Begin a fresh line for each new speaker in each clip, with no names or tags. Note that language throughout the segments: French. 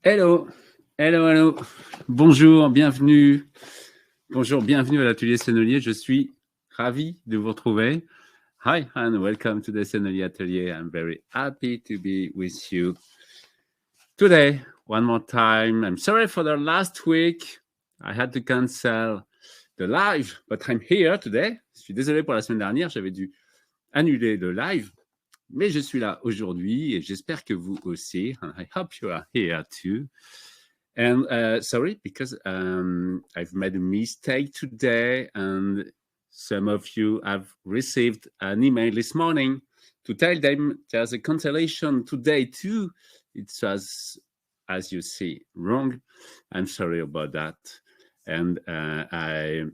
Hello, hello, hello. Bonjour, bienvenue. Bonjour, bienvenue à l'atelier Sennelier. Je suis ravi de vous retrouver. Hi, and welcome to the Sennelier Atelier. I'm very happy to be with you today. One more time. I'm sorry for the last week. I had to cancel the live, but I'm here today. Je suis désolé pour la semaine dernière. J'avais dû annuler le live, mais je suis là aujourd'hui et j'espère que vous aussi. And I hope you are here too. And sorry, because I've made a mistake today, and some of you have received an email this morning to tell them there's a cancellation today too. It was, as you see, wrong. I'm sorry about that. And I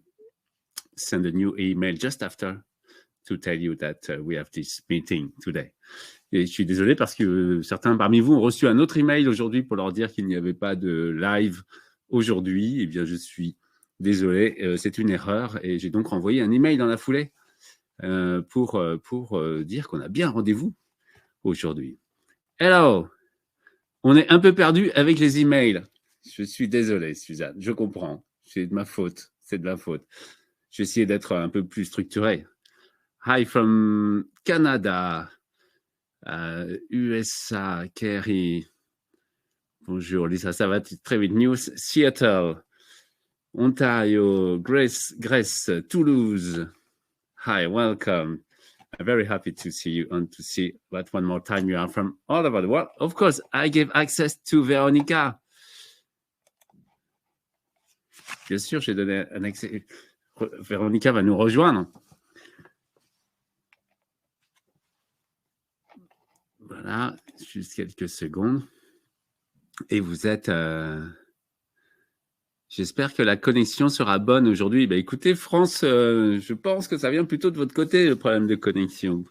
sent a new email just after to tell you that we have this meeting today. Et je suis désolé parce que certains parmi vous ont reçu un autre email aujourd'hui pour leur dire qu'il n'y avait pas de live aujourd'hui. Eh bien, je suis désolé, c'est une erreur et j'ai donc renvoyé un email dans la foulée pour dire qu'on a bien rendez-vous aujourd'hui. Hello, on est un peu perdu avec les emails. Je suis désolé, Suzanne, je comprends. C'est de ma faute, c'est de ma faute. Je vais essayer d'être un peu plus structuré. Hi from Canada. USA, Kerry. Bonjour, Lisa, ça va très vite. New Seattle, Ontario, Grèce, Toulouse. Hi, welcome. I'm very happy to see you and to see that one more time you are from all over the world. Of course, I gave access to Veronica. Bien sûr, j'ai donné un accès. Veronica va nous rejoindre. Voilà, juste quelques secondes. Et vous êtes... J'espère que la connexion sera bonne aujourd'hui. Ben, écoutez, France, je pense que ça vient plutôt de votre côté, le problème de connexion.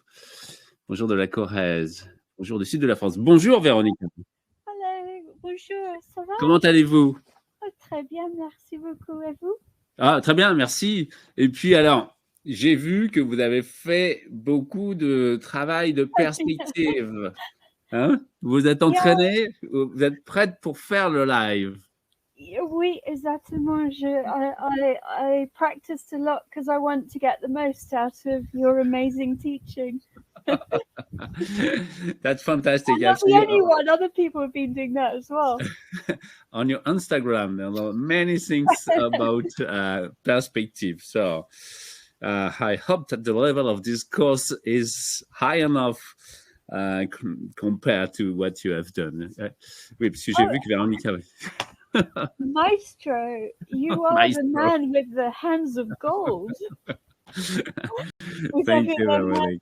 Bonjour de la Corrèze. Bonjour du sud de la France. Bonjour, Véronica.
Hello, bonjour, ça va?
Comment allez-vous?
Très bien, merci beaucoup. Et vous?
Ah, très bien, merci. Et puis, alors, j'ai vu que vous avez fait beaucoup de travail de perspective. Hein? Vous êtes entraînée? Vous êtes prête pour faire le live?
Oui, exactement. I practiced a lot because I want to get the most out of your amazing teaching.
That's fantastic.
I'm not the only one. Other people have been doing that as well.
On your Instagram, there are many things about perspective. So I hope that the level of this course is high enough compared to what you have done. Oui, parce que j'ai vu que Véronica...
Maestro, you are Maestro. The man with the hands of gold.
Thank you, Veronica.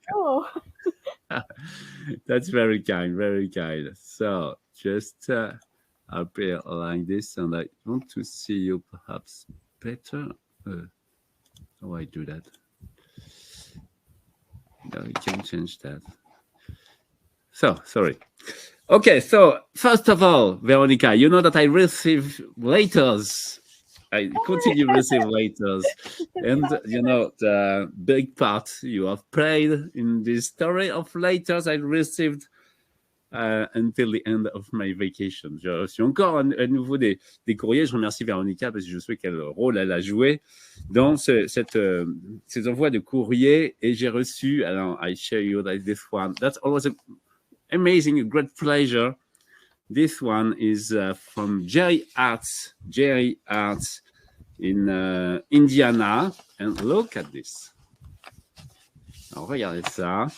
That's very kind, very kind. So just I'll play like this, and I want to see you perhaps better. How I do that? No, you can change that. So, sorry. Okay, so first of all, Veronica, you know that I receive letters. I continue to receive letters. And, you know, the big part you have played in this story of letters I received until the end of my vacation. J'ai reçu encore à nouveau des courriers. Je remercie Véronica parce que je sais quel rôle elle a joué dans ces envois de courriers. Et j'ai reçu, alors, I share you this one. That's always amazing, a great pleasure. This one is from Jerry Arts in Indiana. And look at this. Alors, regardez ça.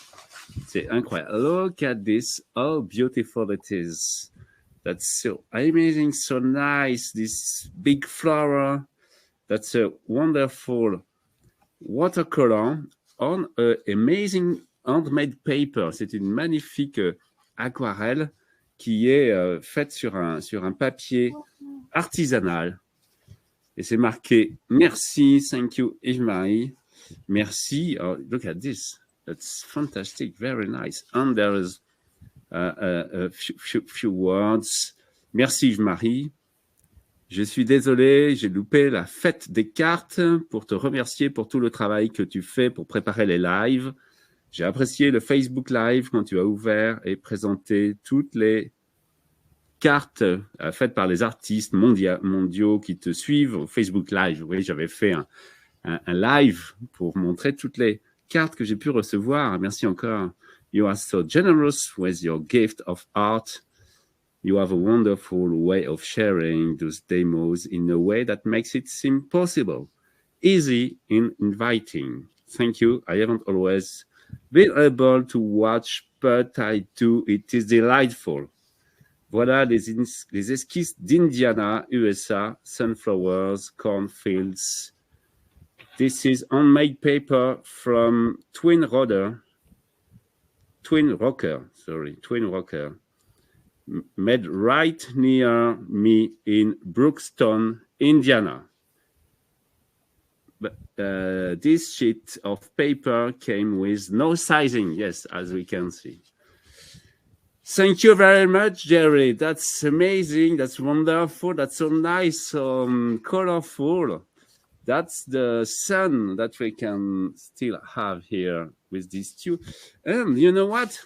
C'est incroyable. Look at this. How beautiful it is. That's so amazing, so nice. This big flower. That's a wonderful watercolor on an amazing handmade paper. C'est une magnifique aquarelle qui est faite sur un papier artisanal. Et c'est marqué « Merci, thank you, Yves-Marie. Merci. Oh, look at this. That's fantastic, very nice. And there is a few words. Merci, Yves-Marie. Je suis désolé, j'ai loupé la fête des cartes pour te remercier pour tout le travail que tu fais pour préparer les lives. J'ai apprécié le Facebook Live quand tu as ouvert et présenté toutes les cartes faites par les artistes mondiaux qui te suivent au Facebook Live. Oui, j'avais fait un live pour montrer toutes les cartes que j'ai pu recevoir. Merci encore. You are so generous with your gift of art. You have a wonderful way of sharing those demos in a way that makes it seem possible, easy and inviting. Thank you. I haven't always been able to watch, but I do. It is delightful. Voilà les esquisses d'Indiana, USA, sunflowers, cornfields. This is handmade paper from Twin Rocker, made right near me in Brookstone, Indiana. But this sheet of paper came with no sizing, yes, as we can see. Thank you very much, Jerry. That's amazing. That's wonderful. That's so nice, so colorful. That's the sun that we can still have here with these two. And you know what?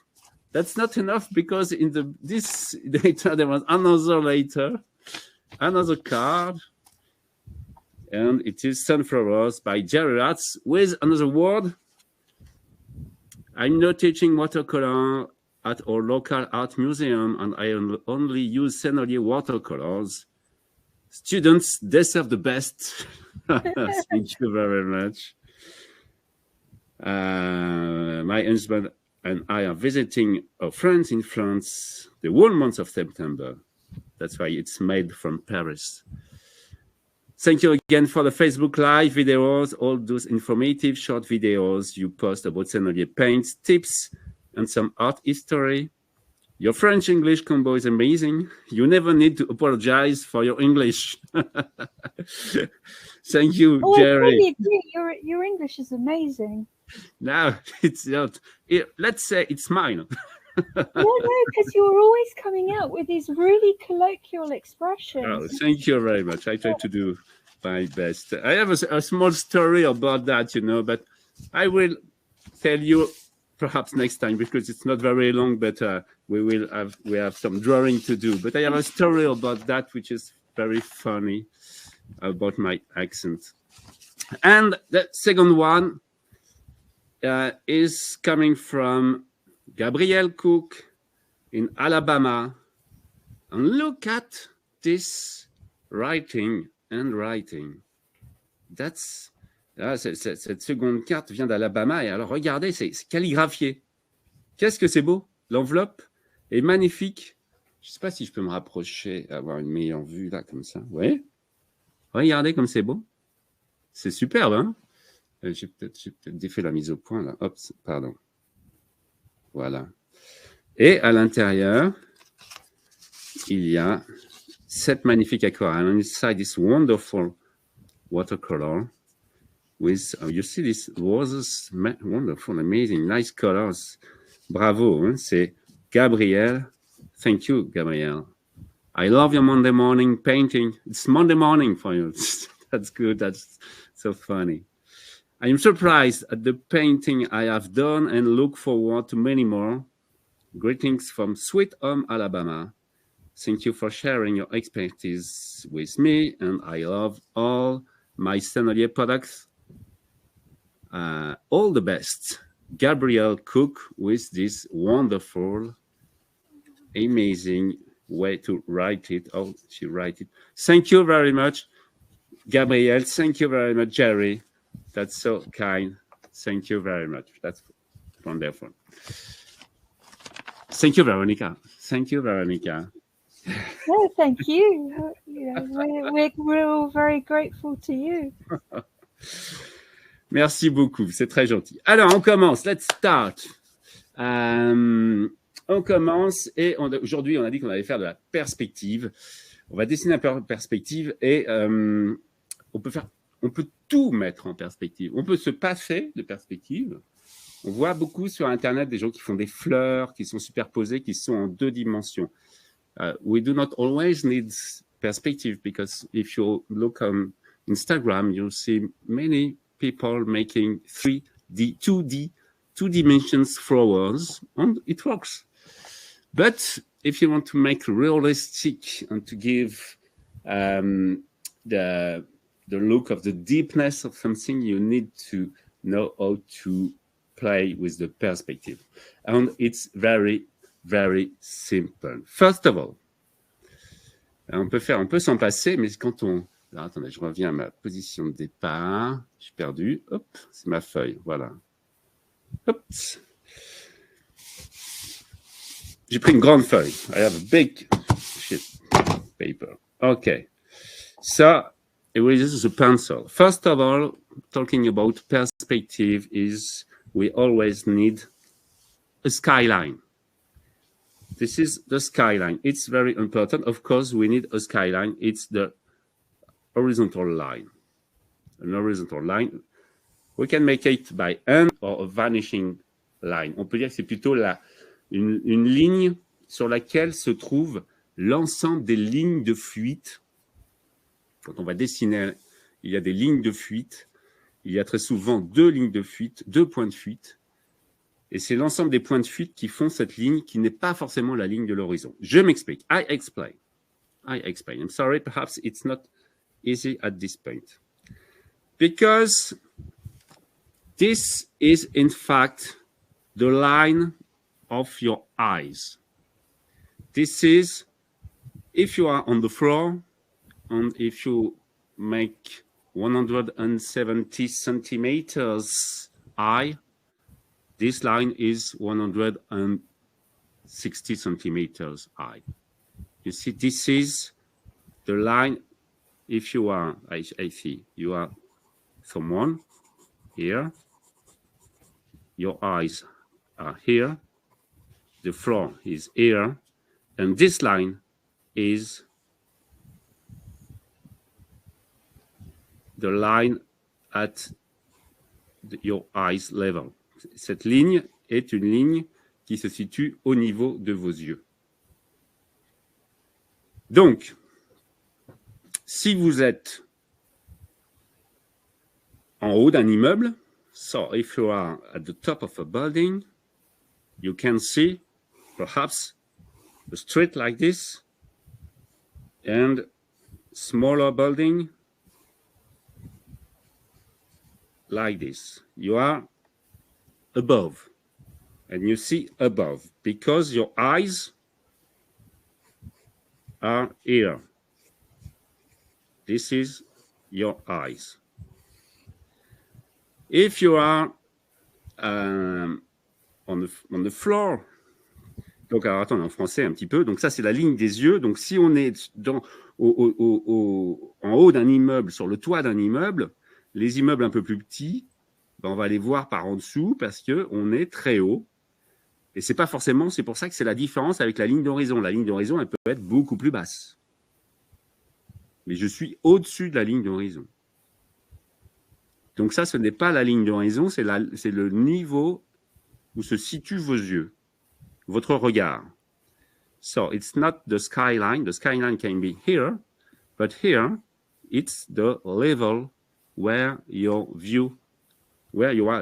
That's not enough, because in this later there was another card, and it is Sunflowers by Jerry Ratz with another word. I'm not teaching watercolor at our local art museum, and I only use Sennelier watercolors. Students deserve the best. Thank you very much. My husband and I are visiting our friends in France the whole month of September. That's why it's made from Paris. Thank you again for the Facebook Live videos, all those informative short videos you post about Sennelier paints, tips, and some art history. Your French-English combo is amazing. You never need to apologize for your English. Thank you, Jerry.
I really agree. Your English is amazing.
No, it's not. Let's say it's mine.
No, because you're always coming out with these really colloquial expressions.
Oh, thank you very much. I try to do my best. I have a small story about that, but I will tell you perhaps next time, because it's not very long, but we have some drawing to do. But I have a story about that, which is very funny, about my accent. And the second one is coming from Gabrielle Cook in Alabama. And look at this writing. Cette seconde carte vient d'Alabama. Et alors, regardez, c'est calligraphié. Qu'est-ce que c'est beau. L'enveloppe est magnifique. Je ne sais pas si je peux me rapprocher, avoir une meilleure vue là, comme ça. Vous voyez? Regardez comme c'est beau. C'est superbe, hein? J'ai peut-être défait la mise au point, là. Hop, pardon. Voilà. Et à l'intérieur, il y a cette magnifique aquarelle. And inside this wonderful watercolor with, you see these roses, wonderful, amazing, nice colors. Bravo, hein? C'est Gabrielle. Thank you, Gabrielle. I love your Monday morning painting. It's Monday morning for you. That's good. That's so funny. I am surprised at the painting I have done and look forward to many more. Greetings from Sweet Home, Alabama. Thank you for sharing your expertise with me, and I love all my Sennelier products. All the best. Gabrielle Cook with this wonderful, amazing way to write it. Oh, she write it. Thank you very much, Gabrielle. Thank you very much, Jerry. That's so kind. Thank you very much. That's wonderful. Thank you, Veronica. Thank you, Veronica.
No, thank you. We're all very grateful to you.
Merci beaucoup, c'est très gentil. Alors, on commence. Let's start. On commence et aujourd'hui, on a dit qu'on allait faire de la perspective. On va dessiner un peu en perspective et on peut tout mettre en perspective. On peut se passer de perspective. On voit beaucoup sur Internet des gens qui font des fleurs, qui sont superposées, qui sont en 2 dimensions. We do not always need perspective because if you look on Instagram, you'll see many people making 3D, 2D, 2 dimensions flowers, and it works. But if you want to make realistic and to give the look of the deepness of something, you need to know how to play with the perspective. And it's very, very simple. First of all, on peut s'en passer, mais quand on... Alors, attendez, je reviens à ma position de départ. Je suis perdu. Hop, c'est ma feuille. Voilà. Hop. J'ai pris une grande feuille. I have a big sheet paper. Okay. So, this is a pencil. First of all, talking about perspective is we always need a skyline. This is the skyline. It's very important. Of course, we need a skyline. It's the horizontal line. An horizontal line. We can make it by hand or a vanishing line. On peut dire que c'est plutôt une ligne sur laquelle se trouve l'ensemble des lignes de fuite. Quand on va dessiner, il y a des lignes de fuite. Il y a très souvent deux lignes de fuite, deux points de fuite. Et c'est l'ensemble des points de fuite qui font cette ligne qui n'est pas forcément la ligne de l'horizon. Je m'explique. I explain. I'm sorry, perhaps it's not easy at this point. Because this is in fact the line of your eyes. This is if you are on the floor and if you make 170 centimeters high, this line is 160 centimeters high. You see, this is the line. If you are, I see, you are someone here. Your eyes are here. The floor is here. And this line is the line at your eyes level. Cette ligne est une ligne qui se situe au niveau de vos yeux. Donc, si vous êtes en haut d'un immeuble, so if you are at the top of a building, you can see perhaps a street like this and smaller building like this. You are above, and you see above because your eyes are here. This is your eyes. If you are on the floor, donc alors attends, en français un petit peu, donc ça c'est la ligne des yeux, donc si on est en haut d'un immeuble, sur le toit d'un immeuble, les immeubles un peu plus petits, ben on va les voir par en dessous parce qu'on est très haut. Et c'est pas forcément, c'est pour ça que c'est la différence avec la ligne d'horizon. La ligne d'horizon, elle peut être beaucoup plus basse. Mais je suis au-dessus de la ligne d'horizon. Donc ça, ce n'est pas la ligne d'horizon, c'est le niveau où se situent vos yeux, votre regard. So, it's not the skyline. The skyline can be here, but here, it's the level where you are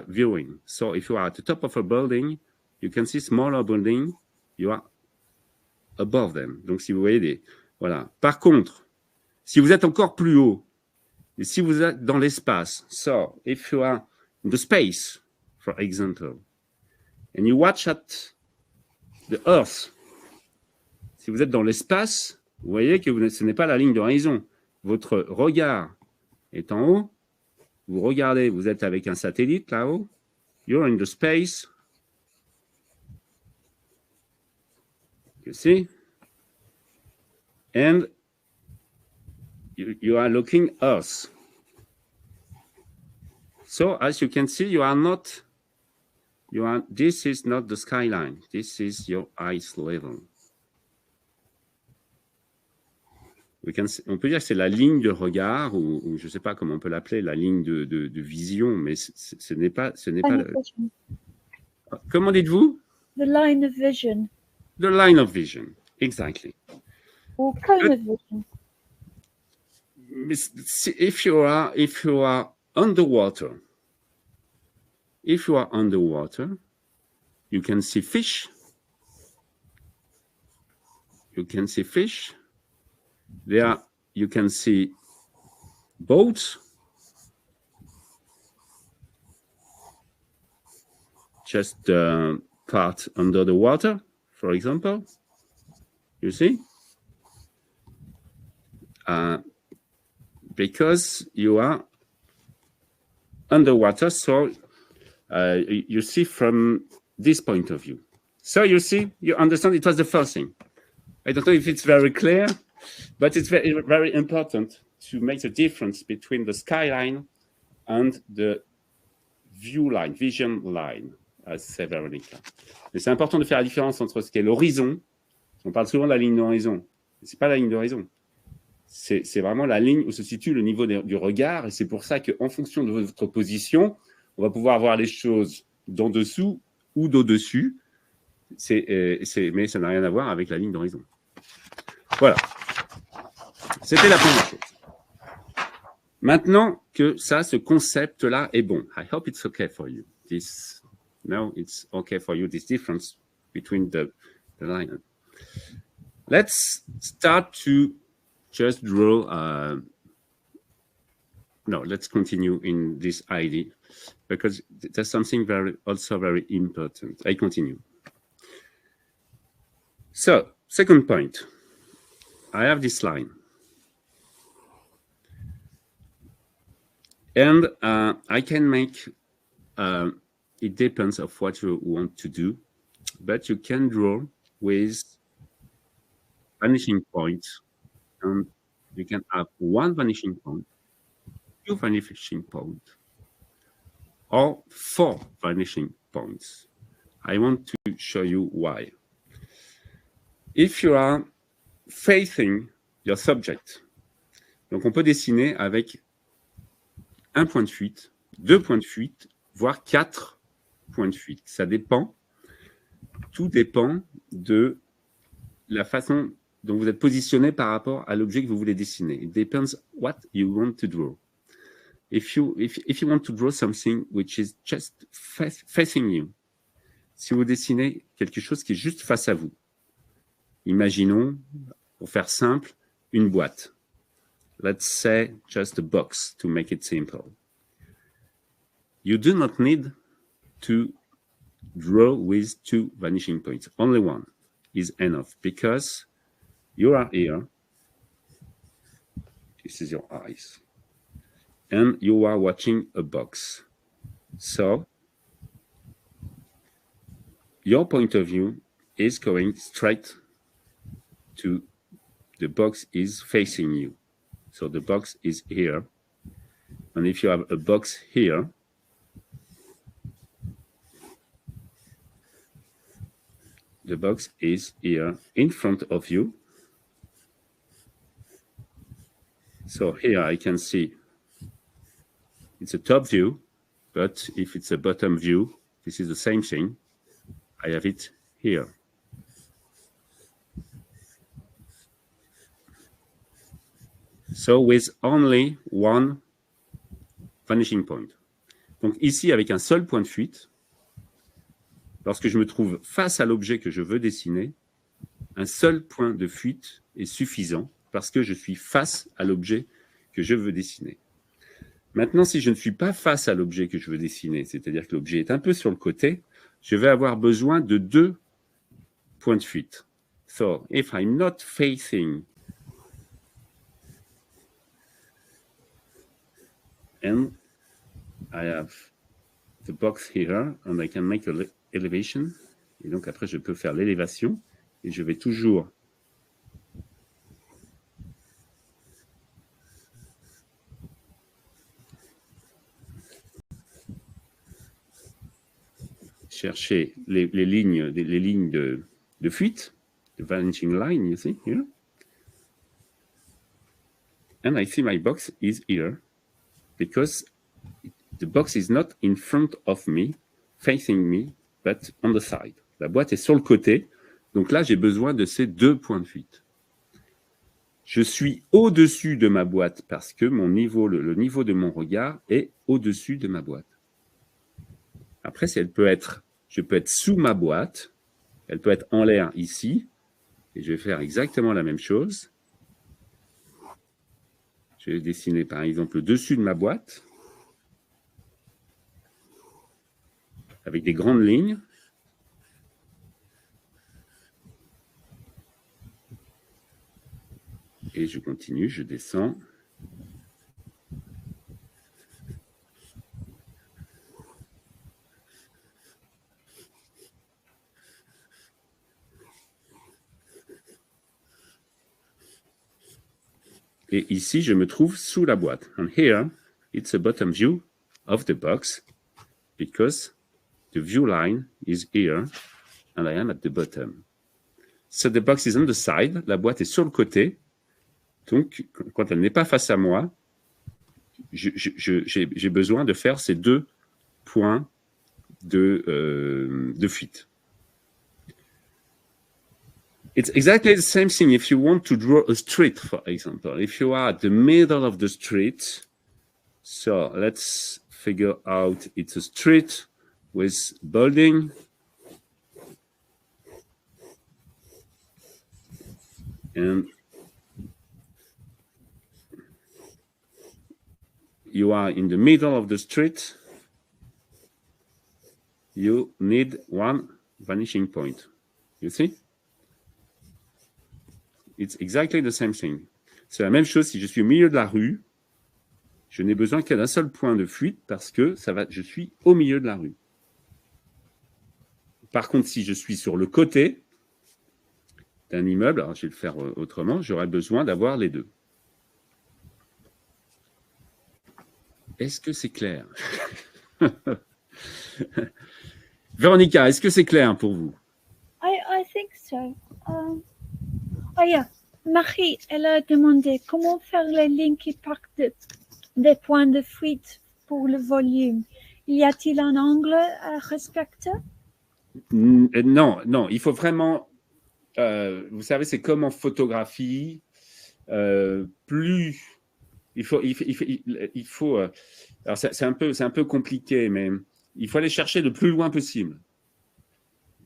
viewing. So, if you are at the top of a building, you can see smaller building, you are above them. Donc, si vous voyez voilà. Par contre, si vous êtes encore plus haut, et si vous êtes dans l'espace, so, if you are in the space, for example, and you watch at the Earth, si vous êtes dans l'espace, vous voyez que ce n'est pas la ligne d'horizon. Votre regard est en haut, vous regardez, vous êtes avec un satellite là-haut, you're in the space, you see, and you are looking Earth. So, as you can see, this is not the skyline, this is your eyes level. On peut dire que c'est la ligne de regard, ou je ne sais pas comment on peut l'appeler, la ligne de vision, mais ce n'est pas Comment dites-vous?
The line of vision.
The line of vision, exactly.
Or cone of vision.
If you are underwater, you can see fish. you can see fish. There you can see boats. Just the part under the water, for example. You see? Because you are underwater, so you see from this point of view. So you see, you understand it was the first thing. I don't know if it's very clear, but it's very, very important to make the difference between the skyline and the view line, vision line, as say Veronica. Mais c'est important de faire la différence entre ce qu'est l'horizon. On parle souvent de la ligne d'horizon. Ce n'est pas la ligne d'horizon. C'est vraiment la ligne où se situe le niveau du regard. Et c'est pour ça qu'en fonction de votre position, on va pouvoir voir les choses d'en dessous ou d'au-dessus. Mais ça n'a rien à voir avec la ligne d'horizon. Voilà. C'était la première chose. Maintenant que ça, ce concept-là est bon. I hope it's okay for you. Now it's okay for you, this difference between the line. Let's start to just draw. No, let's continue in this idea because there's something also very important. I continue. So, second point. I have this line. And I can make, it depends of what you want to do, but you can draw with vanishing points, and you can have one vanishing point, two vanishing points, or four vanishing points. I want to show you why. If you are facing your subject, donc on peut dessiner avec un point de fuite, deux points de fuite, voire quatre points de fuite. Ça dépend, tout dépend de la façon dont vous êtes positionné par rapport à l'objet que vous voulez dessiner. It depends what you want to draw. If you want to draw something which is just facing you, si vous dessinez quelque chose qui est juste face à vous, imaginons, pour faire simple, une boîte. Let's say just a box to make it simple. You do not need to draw with two vanishing points. Only one is enough because you are here. This is your eyes. And you are watching a box. So your point of view is going straight to the box is facing you. So the box is here. And if you have a box here, the box is here in front of you. So here I can see it's a top view, but if it's a bottom view, this is the same thing. I have it here. So with only one vanishing point. Donc ici, avec un seul point de fuite, lorsque je me trouve face à l'objet que je veux dessiner, un seul point de fuite est suffisant parce que je suis face à l'objet que je veux dessiner. Maintenant, si je ne suis pas face à l'objet que je veux dessiner, c'est-à-dire que l'objet est un peu sur le côté, je vais avoir besoin de deux points de fuite. So, if I'm not facing and I have the box here and I can make an elevation. Et donc après, je peux faire l'élévation et je vais toujours chercher les lignes de fuite, the vanishing line, you see here. And I see my box is here. Because the box is not in front of me, facing me, but on the side. La boîte est sur le côté, donc là, j'ai besoin de ces deux points de fuite. Je suis au-dessus de ma boîte parce que mon niveau, le niveau de mon regard est au-dessus de ma boîte. Après, je peux être sous ma boîte, elle peut être en l'air ici, Et je vais faire exactement la même chose. Je vais dessiner par exemple le dessus de ma boîte avec des grandes lignes. Et je continue, je descends. Et ici, je me trouve sous la boîte. And here, it's a bottom view of the box because the view line is here and I am at the bottom. So the box is on the side. La boîte est sur le côté. Donc, quand elle n'est pas face à moi, j'ai besoin de faire ces 2 points de fuite. It's exactly the same thing if you want to draw a street, for example. If you are at the middle of the street, so let's figure out it's a street with building. And you are in the middle of the street. You need one vanishing point. You see? It's exactly the same thing. C'est la même chose si je suis au milieu de la rue. Je n'ai besoin qu'à d'un seul point de fuite parce que je suis au milieu de la rue. Par contre, si je suis sur le côté d'un immeuble, alors je vais le faire autrement, j'aurai besoin d'avoir les 2. Est-ce que c'est clair? Véronica, est-ce que c'est clair pour vous?
I think so. Oh yeah, Marie, elle a demandé comment faire les lignes qui partent des points de fuite pour le volume. Y a-t-il un angle à respecter?
Non, il faut vraiment... vous savez, c'est comme en photographie. Plus... Il faut alors, c'est un peu compliqué, mais il faut aller chercher le plus loin possible.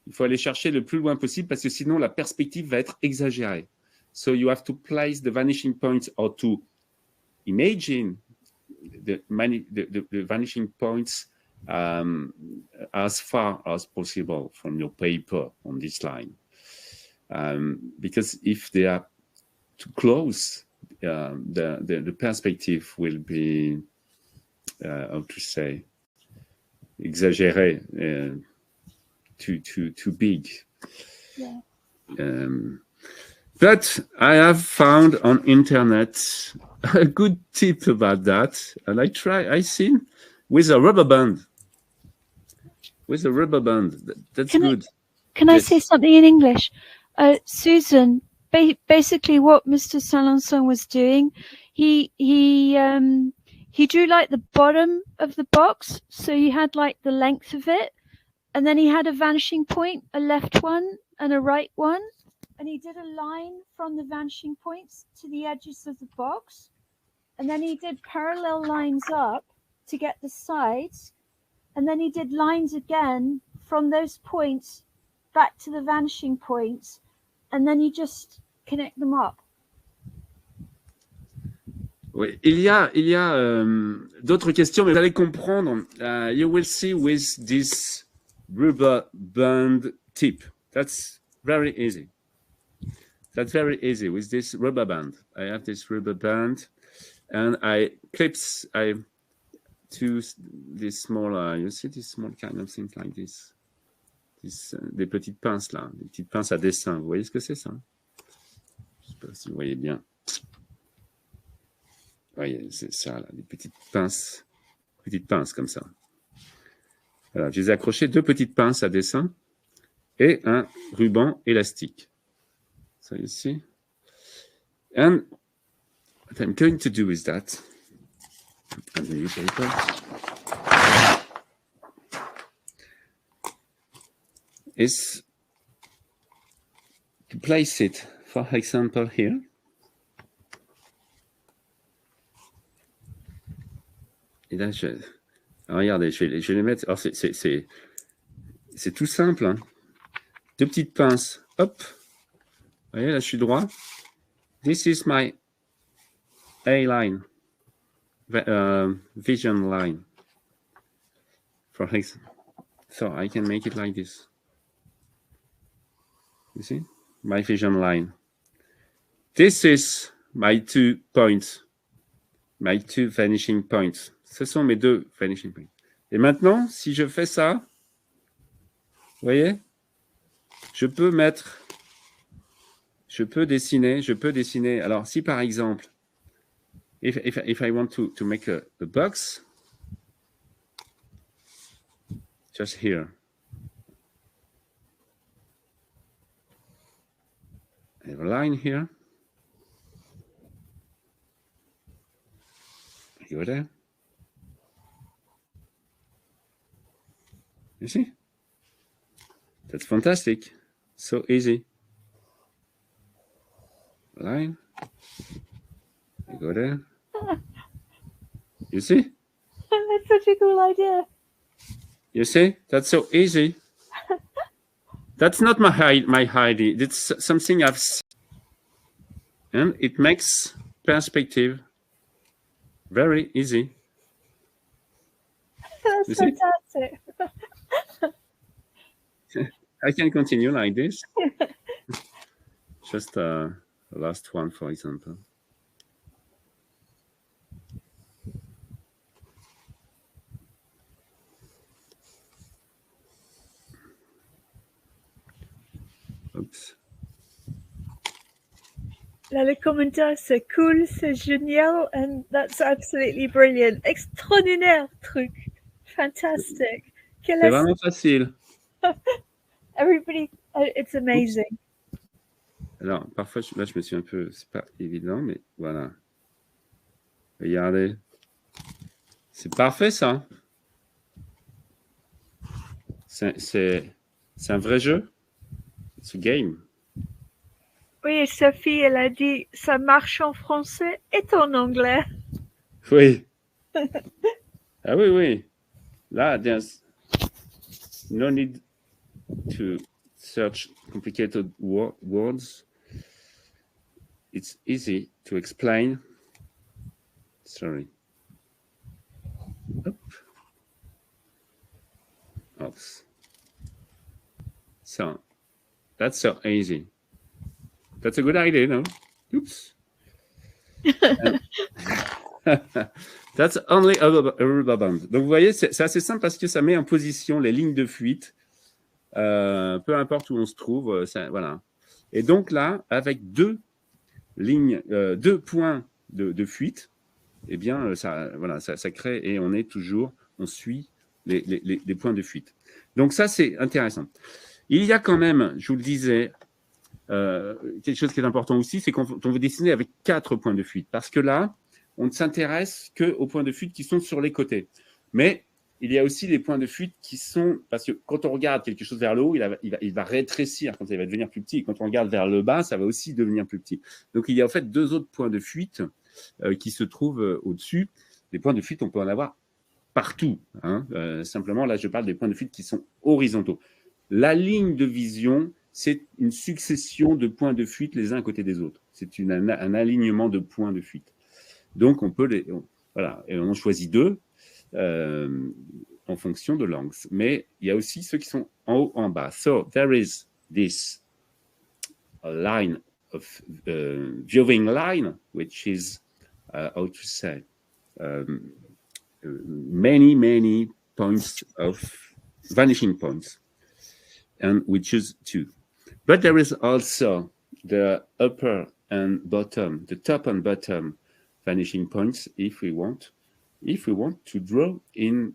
Il faut aller chercher le plus loin possible parce que sinon, la perspective va être exagérée. So you have to place the vanishing points or to imagine the vanishing points as far as possible from your paper on this line. Because if they are too close, the perspective will be, how to say, exagéré, too big.
Yeah.
But I have found on internet a good tip about that, and I seen with a rubber band. With a rubber band, that's good.
Can I say something in English? Susan, basically what Mr. Salanson was doing, he drew like the bottom of the box, so you had like the length of it, and then he had a vanishing point, a left one and a right one, and he did a line from the vanishing points to the edges of the box, and then he did parallel lines up to get the sides, and then he did lines again from those points back to the vanishing points, and then you just connect them up.
Oui, il y a d'autres questions, mais vous allez comprendre. You will see with this rubber band tip. That's very easy. That's very easy with this rubber band. I have this rubber band, and I to this small. You see this small kind of things like this. Des petites pinces là, des petites pinces à dessin. Vous voyez ce que c'est ça? Je ne sais pas si vous voyez bien. Vous voyez, c'est ça là, des petites pinces comme ça. Voilà, je les ai accrochées 2 petites pinces à dessin et un ruban élastique. So you see? And what I'm going to do is that, on the new paper, is to place it, for example, here. Et là, regardez, je vais les mettre. Alors, c'est tout simple. Hein. 2 petites pinces, hop, voyez, là, je suis droit. This is my A line, vision line. For example, so I can make it like this. You see, my vision line. This is my 2 points, my 2 vanishing points. Ce sont mes 2 vanishing points. Et maintenant, si je fais ça, vous voyez, je peux dessiner. Alors, si par exemple, if I want to make a box, just here. I have a line here. You go there. You see? That's fantastic. So easy. Line. You go there. You see?
That's such a cool idea.
You see? That's so easy. That's not my idea. It's something I've seen. And it makes perspective very easy.
That's fantastic.
I can continue like this. Just the last one, for example. Oops.
Là, le commentaire, c'est cool, c'est génial, and that's absolutely brilliant. Extraordinaire truc. Fantastic.
C'est vraiment facile.
Everybody, it's amazing.
Alors, parfois, là, je me suis un peu... C'est pas évident, mais voilà. Regardez. C'est parfait, ça. C'est un vrai jeu. C'est un game.
Oui, et Sophie, elle a dit, ça marche en français et en anglais.
Oui. Ah oui, oui. Là, there's no need to search complicated words. It's easy to explain. Sorry. Oops. So, that's so easy. That's a good idea, no? Oops. That's only a rubber band. Donc, vous voyez, c'est assez simple parce que ça met en position les lignes de fuite, peu importe où on se trouve. Voilà. Et donc là, avec deux points de fuite, eh bien, ça crée et on suit les points de fuite. Donc ça, c'est intéressant. Il y a quand même, je vous le disais, quelque chose qui est important aussi, c'est qu'on veut dessiner avec 4 points de fuite. Parce que là, on ne s'intéresse qu'aux points de fuite qui sont sur les côtés. Mais il y a aussi les points de fuite qui sont... Parce que quand on regarde quelque chose vers le haut, il va rétrécir quand il va devenir plus petit. Et quand on regarde vers le bas, ça va aussi devenir plus petit. Donc, il y a en fait 2 autres points de fuite qui se trouvent au-dessus. Les points de fuite, on peut en avoir partout. Hein. Simplement, là, je parle des points de fuite qui sont horizontaux. La ligne de vision, c'est une succession de points de fuite les uns à côté des autres. C'est un alignement de points de fuite. Donc, on peut voilà, et on choisit 2 en fonction de l'angle. Mais il y a aussi ceux qui sont en haut, en bas. So, there is this line of viewing line, which is, how to say, many points of vanishing points. And we choose 2. But there is also the upper and bottom, the top and bottom vanishing points if we want to draw in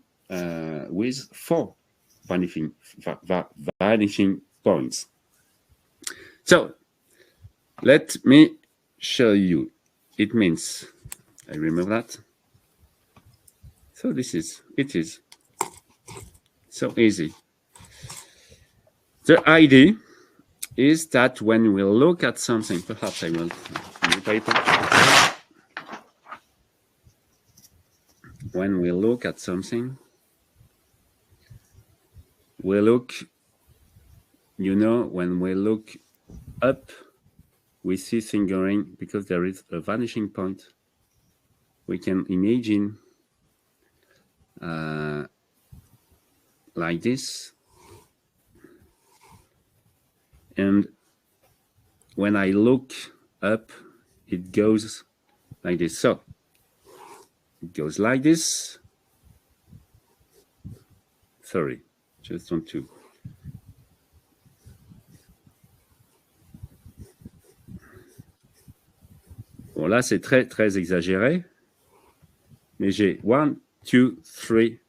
with 4 vanishing points. So let me show you. It means, I remember that. So it is so easy. The idea is that when we look at something, perhaps I will paper. When we look at something, we look, when we look up, we see things going because there is a vanishing point. We can imagine like this. And when I look up, it goes like this. So it goes like this. Sorry, just want to. Bon, là, c'est très, très exagéré. Mais j'ai 1, 2, 3.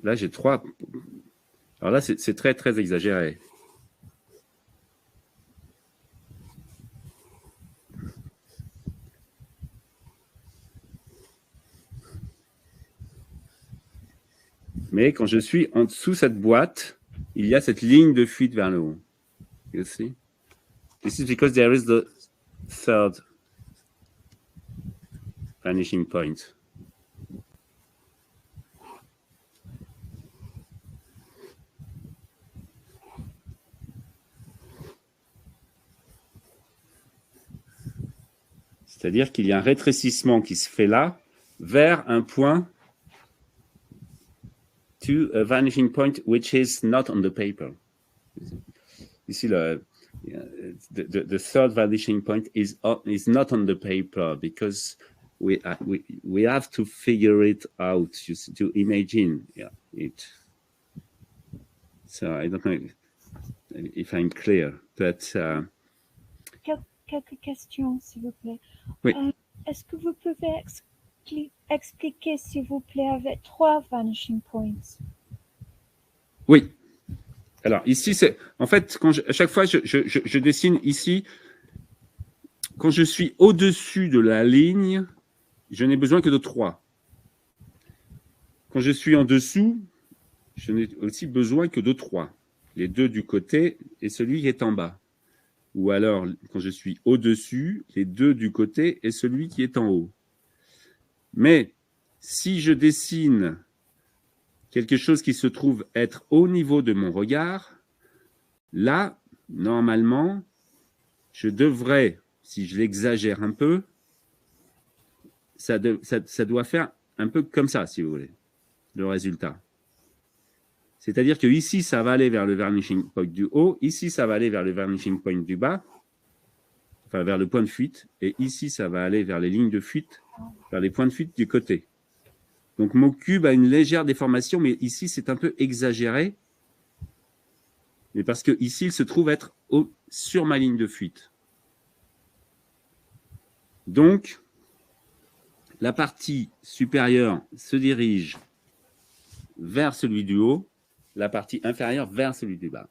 Là, j'ai 3. Alors là, c'est très, très exagéré. Mais quand je suis en dessous de cette boîte, il y a cette ligne de fuite vers le haut. You see? This is because there is the third vanishing point. C'est-à-dire qu'il y a un rétrécissement qui se fait là vers un point to a vanishing point which is not on the paper. Ici, the third vanishing point is not on the paper because we have to figure it out, to imagine it. So I don't know if I'm clear, but
Quelques questions, s'il vous plaît.
Oui.
Est-ce que vous pouvez expliquer, s'il vous plaît, avec 3 vanishing points?
Oui. Alors ici, c'est en fait, à chaque fois, je dessine ici, quand je suis au-dessus de la ligne, je n'ai besoin que de 3. Quand je suis en dessous, je n'ai aussi besoin que de 3. Les 2 du côté et celui qui est en bas. Ou alors, quand je suis au-dessus, les 2 du côté et celui qui est en haut. Mais si je dessine quelque chose qui se trouve être au niveau de mon regard, là, normalement, je devrais, si je l'exagère un peu, ça doit faire un peu comme ça, si vous voulez, le résultat. C'est-à-dire que ici, ça va aller vers le vanishing point du haut, ici, ça va aller vers le vanishing point du bas, enfin vers le point de fuite, et ici, ça va aller vers les lignes de fuite, vers les points de fuite du côté. Donc, mon cube a une légère déformation, mais ici, c'est un peu exagéré, mais parce que ici, il se trouve être sur ma ligne de fuite. Donc, la partie supérieure se dirige vers celui du haut, la partie inférieure vers celui du bas.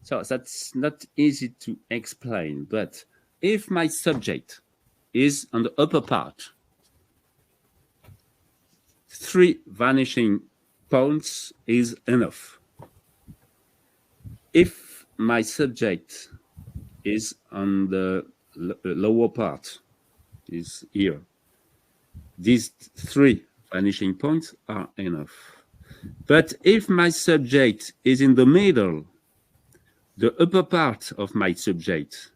So that's not easy to explain, but if my subject is on the upper part, 3 vanishing points is enough. If my subject is on the lower part, is here, these 3 vanishing points are enough. But if my subject is in the middle, the upper part of my subject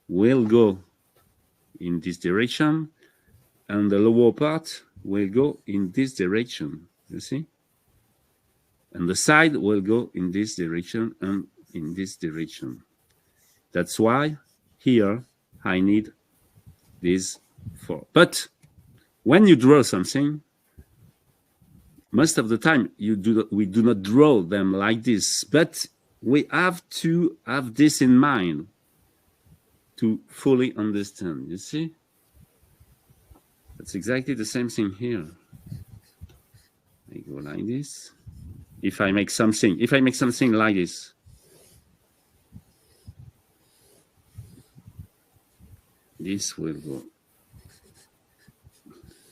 will go in this direction, and the lower part will go in this direction, you see? And the side will go in this direction and in this direction. That's why here I need these 4. But when you draw something, most of the time we do not draw them like this, but we have to have this in mind to fully understand, you see? That's exactly the same thing here. I go like this. If I make something like this, this will go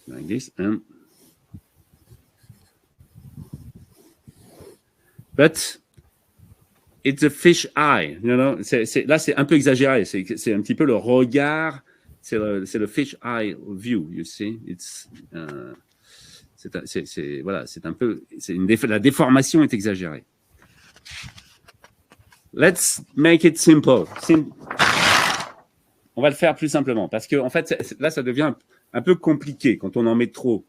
like this, and but it's a fish eye, you know. Là, c'est un peu exagéré. C'est un petit peu le regard. C'est le fish eye view, you see. Voilà, c'est un peu. La déformation est exagérée. let's make it simple. On va le faire plus simplement parce que, en fait, là, ça devient un peu compliqué quand on en met trop.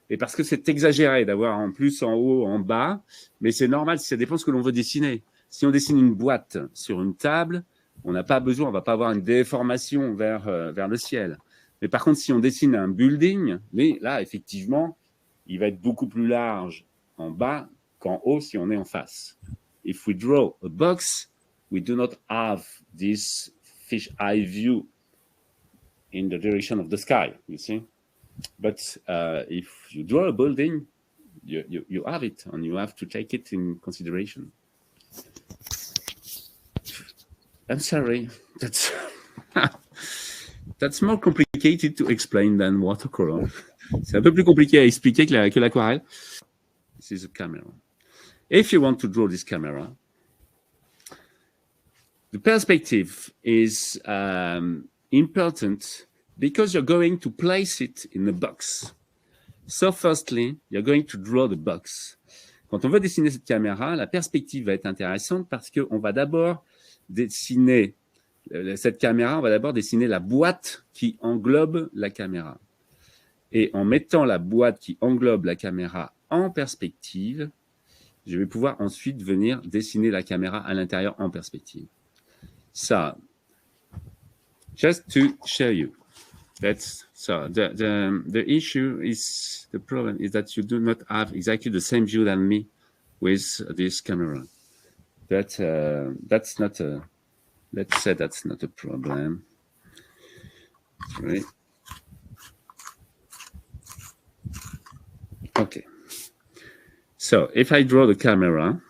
Et parce que c'est exagéré d'avoir en plus, en haut, en bas. Mais c'est normal, ça dépend de ce que l'on veut dessiner. Si on dessine une boîte sur une table, on n'a pas besoin, on va pas avoir une déformation vers le ciel. Mais par contre, si on dessine un building, là, effectivement, il va être beaucoup plus large en bas qu'en haut si on est en face. If we draw a box, we do not have this fish eye view in the direction of the sky, you see. But if you draw a building, you have it, and you have to take it in consideration. I'm sorry, that's more complicated to explain than watercolor. C'est un peu plus compliqué à expliquer que l'aquarelle. This is a camera. If you want to draw this camera, the perspective is important because you're going to place it in the box. So firstly, you're going to draw the box. Quand on veut dessiner cette caméra, la perspective va être intéressante parce qu'on va d'abord dessiner cette caméra, on va d'abord dessiner la boîte qui englobe la caméra. Et en mettant la boîte qui englobe la caméra en perspective, je vais pouvoir ensuite venir dessiner la caméra à l'intérieur en perspective. So, just to show you, that's so the issue is, the problem is that you do not have exactly the same view than me with this camera. That's not a, let's say that's not a problem. Right. Okay. So if I draw the camera,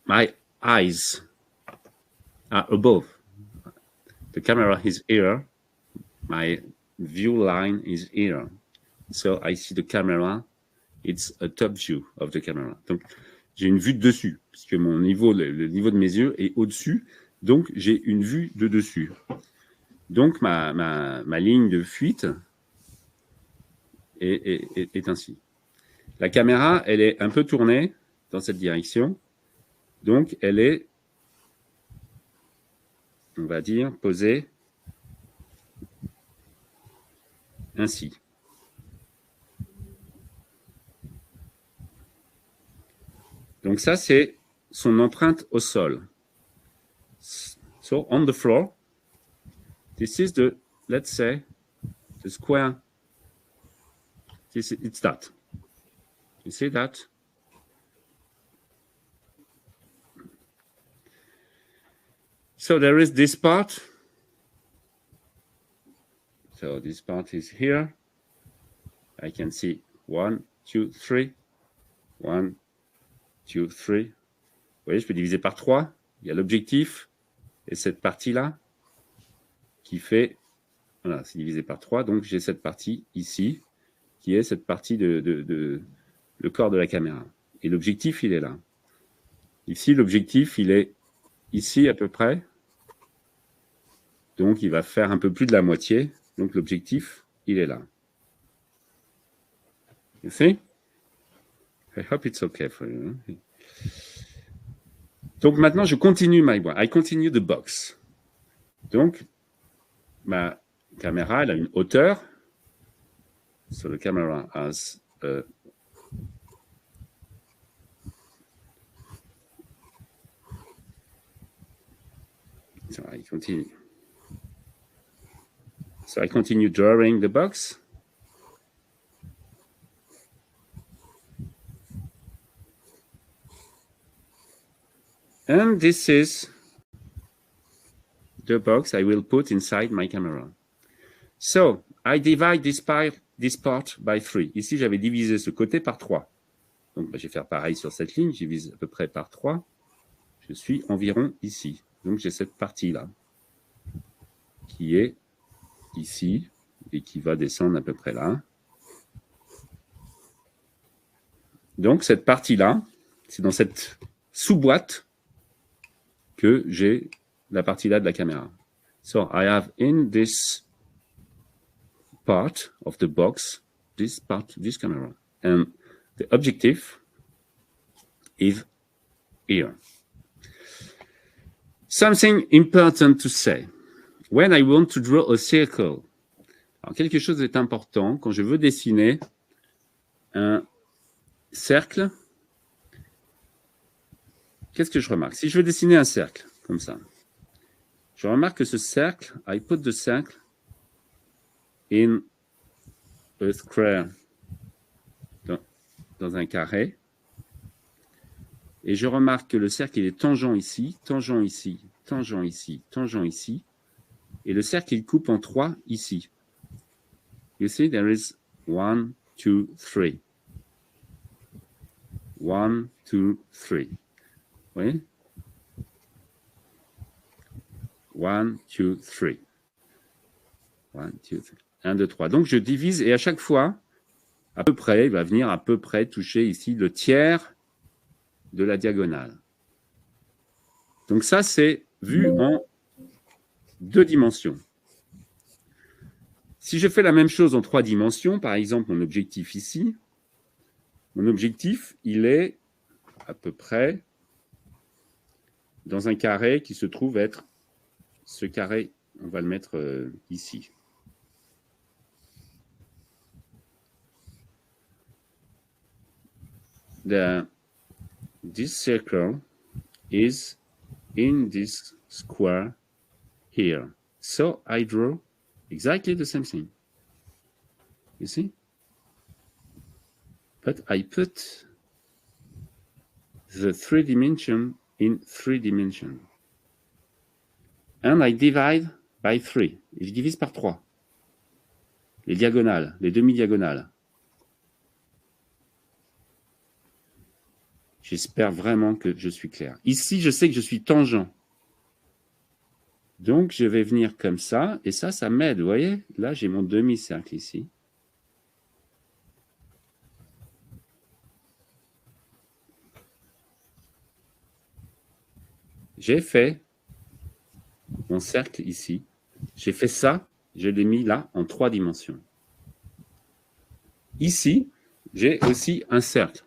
my eyes are above. The camera is here. My view line is here. So I see the camera. It's a top view of the camera. Donc, j'ai une vue de dessus, puisque mon niveau, le niveau de mes yeux est au-dessus. Donc, j'ai une vue de dessus. Donc, ma ligne de fuite est ainsi. La caméra, elle est un peu tournée dans cette direction. Donc, elle est, on va dire, posée ainsi. Donc ça, c'est son empreinte au sol. So, on the floor, this is the, let's say, the square. It's that. You see that? So there is this part. So this part is here. I can see 1, 2, 3. 1, 2, 3. Vous voyez, je peux diviser par 3. Il y a l'objectif et cette partie-là qui fait... Voilà, c'est divisé par 3. Donc, j'ai cette partie ici qui est cette partie le corps de la caméra. Et l'objectif, il est là. Ici, l'objectif, il est ici à peu près. Donc, il va faire un peu plus de la moitié. Donc, l'objectif, il est là. You see? I hope it's okay for you. Donc, maintenant, je continue my box. I continue the box. Donc, ma caméra, elle a une hauteur. So, the camera has a So I continue drawing the box. And this is the box I will put inside my camera. So I divide this part by 3. Ici, j'avais divisé ce côté par 3. Donc, je vais faire pareil sur cette ligne. Je divise à peu près par 3. Je suis environ ici. Donc, j'ai cette partie-là qui est ici et qui va descendre à peu près là. Donc, cette partie-là, c'est dans cette sous-boîte que j'ai la partie-là de la caméra. So, I have in this part of the box, this camera. And the objective is here. Something important to say. When I want to draw a circle. Alors, quelque chose est important quand je veux dessiner un cercle. Qu'est-ce que je remarque? Si je veux dessiner un cercle, comme ça, je remarque que ce cercle, I put the circle in a square, dans un carré, et je remarque que le cercle il est tangent ici, tangent ici, tangent ici, tangent ici, et le cercle il coupe en 3 ici. You see, there is 1, 2, 3. 1, 2, 3. Oui? 1, 2, 3. 1, 2, 3. 1, 2, 3. Donc, je divise et à chaque fois, à peu près, il va venir à peu près toucher ici le tiers de la diagonale. Donc, ça, c'est vu en 2 dimensions. Si je fais la même chose en 3 dimensions, par exemple, mon objectif ici, mon objectif, il est à peu près dans un carré qui se trouve être ce carré, on va le mettre ici. This circle is in this square here. So I draw exactly the same thing. You see? But I put the 3 dimension in 3 dimensions. And I divide by 3. Et je divise par 3. Les diagonales, les demi-diagonales. J'espère vraiment que je suis clair. Ici, je sais que je suis tangent. Donc, je vais venir comme ça. Et ça, ça m'aide, vous voyez? Là, j'ai mon demi-cercle ici. J'ai fait mon cercle ici. J'ai fait ça, je l'ai mis là en 3 dimensions. Ici, j'ai aussi un cercle.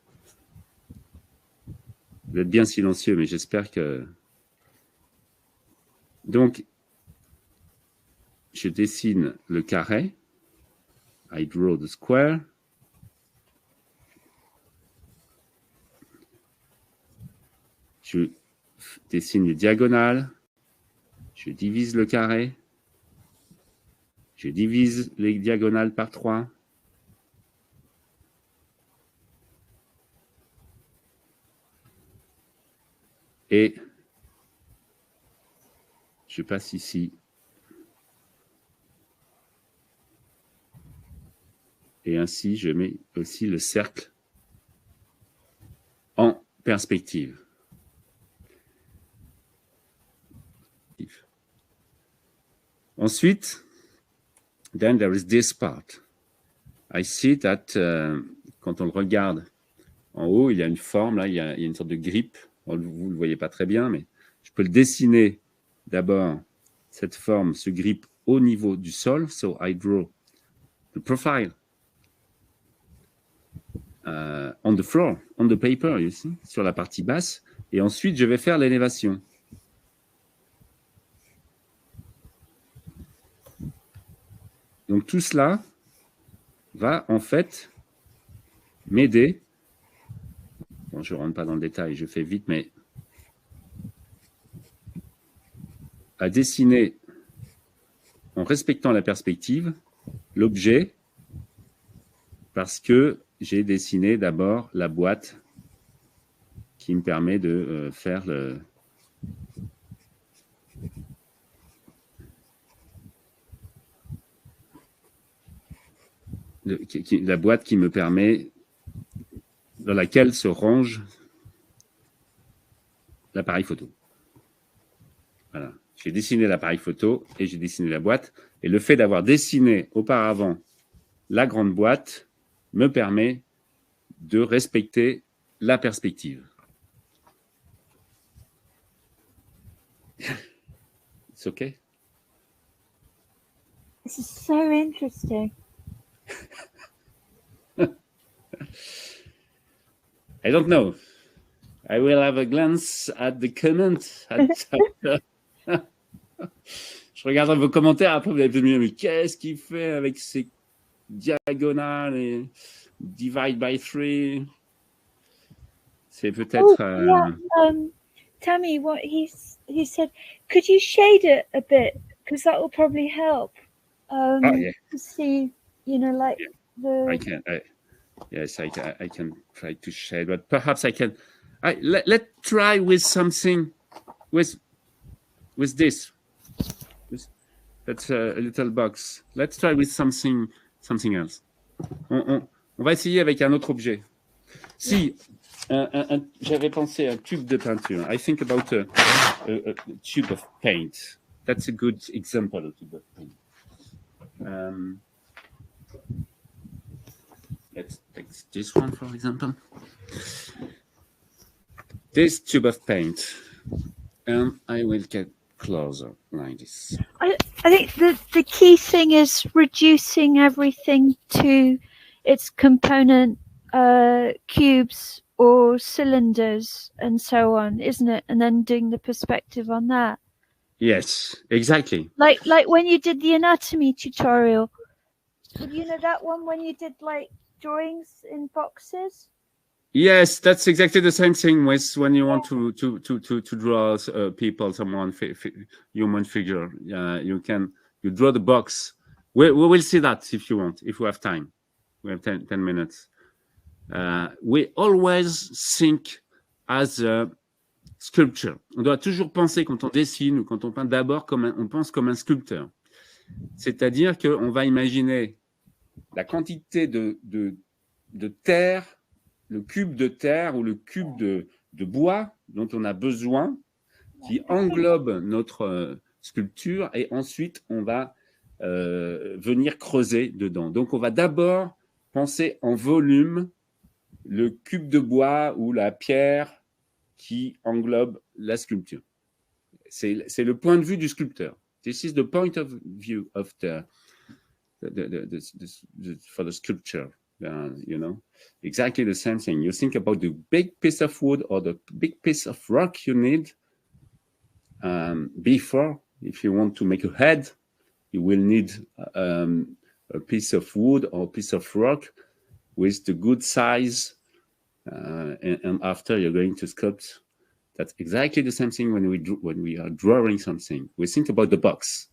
Vous êtes bien silencieux, mais j'espère que... Donc, je dessine le carré. I draw the square. Je dessine les diagonales. Je divise le carré. Je divise les diagonales par 3. Et je passe ici. Et ainsi, je mets aussi le cercle en perspective. Ensuite, then there is this part. I see that quand on le regarde en haut, il y a une forme, là, il y a une sorte de grippe. Vous ne le voyez pas très bien, mais je peux le dessiner d'abord, cette forme, ce grip au niveau du sol. So I draw the profile on the floor, on the paper, you see, sur la partie basse. Et ensuite, je vais faire l'élévation. Donc tout cela va en fait m'aider. Bon, je ne rentre pas dans le détail, je fais vite, mais à dessiner en respectant la perspective, l'objet, parce que j'ai dessiné d'abord la boîte qui me permet de faire la boîte qui me permet, dans laquelle se range l'appareil photo. Voilà. J'ai dessiné l'appareil photo et j'ai dessiné la boîte. Et le fait d'avoir dessiné auparavant la grande boîte me permet de respecter la perspective. It's okay?
This is so interesting.
I don't know. I will have a glance at the comment. Je regarderai vos commentaires. Après, vous allez peut-être me dire, mais qu'est-ce qu'il fait avec ces diagonales et divide by 3? C'est peut-être...
Tammy, what he said, could you shade it a bit? Because that will probably help
yeah.
to see, you know, like the...
I can. Yes, I can try to shade, but perhaps I can... Let's try with something, with this. That's a little box. Let's try with something else. On va essayer avec un autre objet. Si j'avais pensé à un tube de peinture. I think about a tube of paint. That's a good example of tube of paint. Let's take this one, for example. This tube of paint. And I will get closer like this.
I think the key thing is reducing everything to its component cubes or cylinders and so on, isn't it? And then doing the perspective on that.
Yes, exactly.
Like when you did the anatomy tutorial, you know that one when you did like drawings in boxes?
Yes, that's exactly the same thing with when you want to draw people, someone, human figure. You draw the box. We will see that if you want, if we have time. We have 10 minutes. We always think as a sculpture. On doit toujours penser quand on dessine ou quand on peint d'abord on pense comme un sculpteur. C'est-à-dire qu'on va imaginer la quantité de terre, le cube de terre ou le cube de bois dont on a besoin, qui englobe notre sculpture, et ensuite on va venir creuser dedans. Donc on va d'abord penser en volume le cube de bois ou la pierre qui englobe la sculpture. C'est le point de vue du sculpteur. This is the point of view of for the sculpture. You know, exactly the same thing. You think about the big piece of wood or the big piece of rock you need. Before, if you want to make a head, you will need a piece of wood or a piece of rock with the good size. And after you're going to sculpt. That's exactly the same thing when we are drawing something. We think about the box,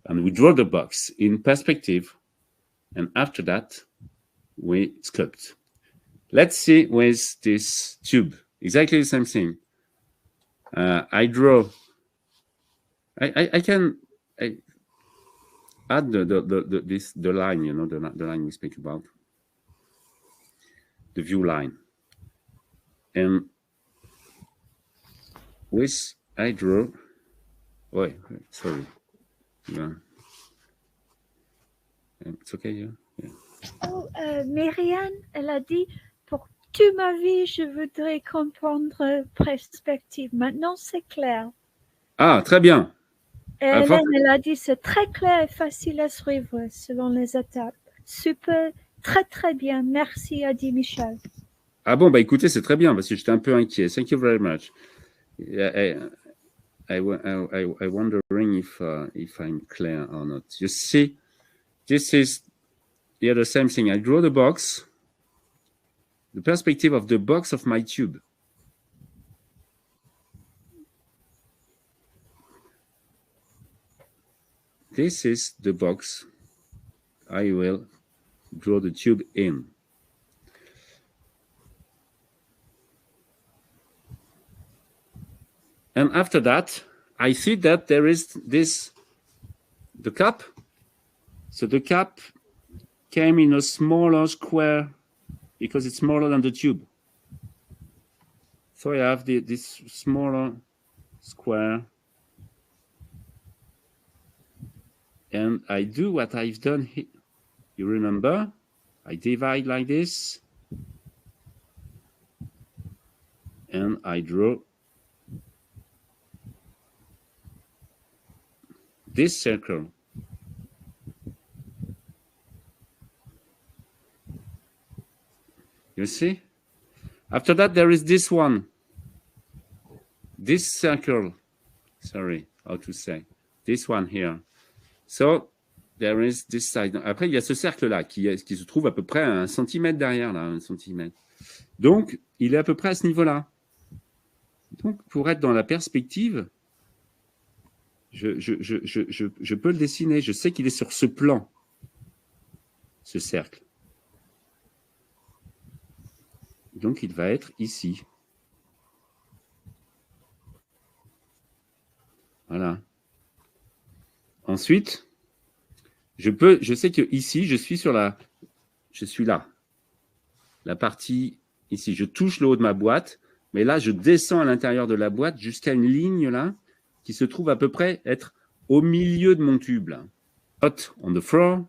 and we draw the box in perspective, and after that, we sculpt. Let's see with this tube. Exactly the same thing. I draw. I can add the line. You know, the line we speak about. The view line. And with I draw. Oh, sorry. Yeah. It's okay. Yeah.
Oh, Myriam, elle a dit, pour toute ma vie, je voudrais comprendre perspective. Maintenant, c'est clair.
Ah, très bien.
Et Hélène, elle a dit, c'est très clair et facile à suivre selon les étapes. Super, très très bien. Merci, a dit Michel.
Ah bon, bah écoutez, c'est très bien parce que j'étais un peu inquiet. Thank you very much. I wondering if I'm clear or not. You see, this is the same thing. I draw the box, the perspective of the box of my tube. This is the box I will draw the tube in. And after that, I see that there is the cap. So the cap came in a smaller square because it's smaller than the tube. So I have this smaller square. And I do what I've done here. You remember? I divide like this. And I draw this circle. You see? After that, there is this one. This circle. Sorry, how to say. this one here. So there is this side. Après, il y a ce cercle-là qui se trouve à peu près à 1 centimètre derrière, là, 1 centimètre. Donc, il est à peu près à ce niveau-là. Donc, pour être dans la perspective, je peux le dessiner. Je sais qu'il est sur ce plan, ce cercle. Donc, il va être ici. Voilà. Ensuite, je sais que ici, je suis là. La partie ici, je touche le haut de ma boîte, mais là, je descends à l'intérieur de la boîte jusqu'à une ligne là, qui se trouve à peu près être au milieu de mon tube. Là. Not on the floor,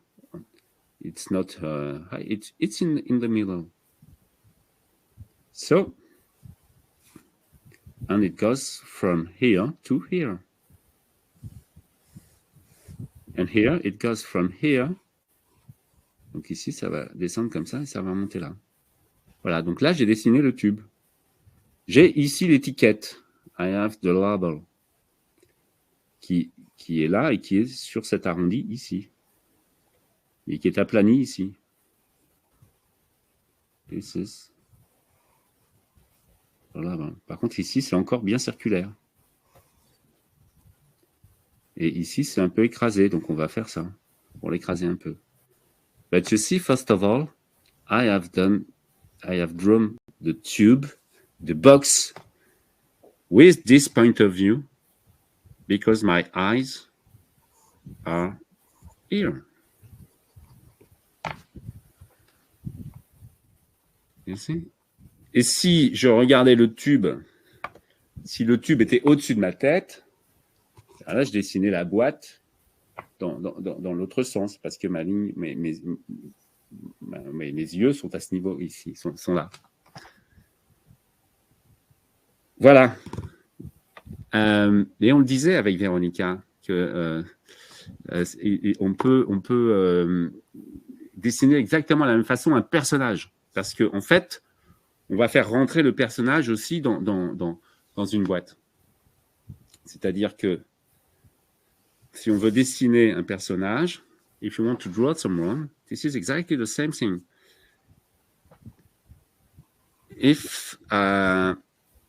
it's not, it's in the middle. So, and it goes from here to here. And here, it goes from here. Donc ici, ça va descendre comme ça et ça va monter là. Voilà, donc là, j'ai dessiné le tube. J'ai ici l'étiquette. I have the label. Qui est là et qui est sur cet arrondi ici. Et qui est aplani ici. This is the label. Par contre, ici, c'est encore bien circulaire. Et ici, c'est un peu écrasé, donc on va faire ça pour l'écraser un peu. But you see, first of all, I have drawn the tube, the box, with this point of view, because my eyes are here. You see? Et si je regardais le tube, si le tube était au-dessus de ma tête, là, je dessinais la boîte dans l'autre sens, parce que mes yeux sont à ce niveau ici, sont là. Voilà. Et on le disait avec Véronica, que on peut dessiner exactement de la même façon un personnage, parce qu'en fait, on va faire rentrer le personnage aussi dans une boîte. C'est-à-dire que si on veut dessiner un personnage, if you want to draw someone, this is exactly the same thing. If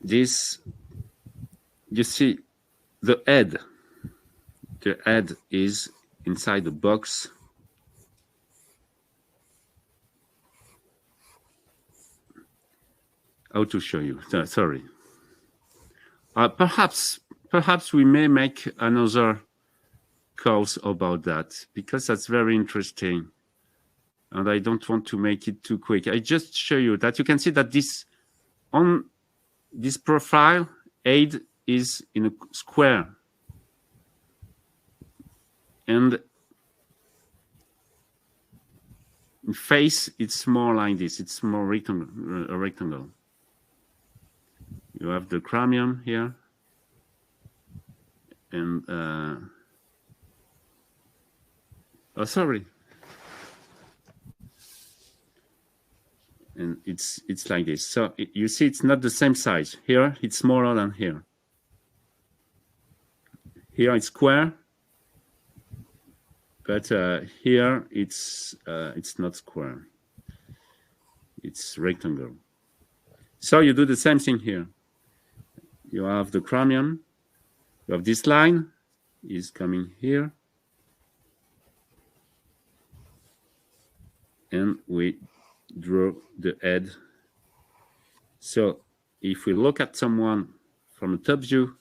this, you see, the head is inside the box. How to show you? Sorry. Perhaps we may make another course about that, because that's very interesting. And I don't want to make it too quick. I just show you that you can see that on this profile, head is in a square. And in face, it's more like this. It's more a rectangle. You have the cranium here. And, oh, sorry. And it's like this. So you see, it's not the same size. Here, it's smaller than here. Here, it's square. But here, it's not square. It's rectangle. So you do the same thing here. You have the cranium. You have this line is coming here. And we draw the head. So if we look at someone from the top view,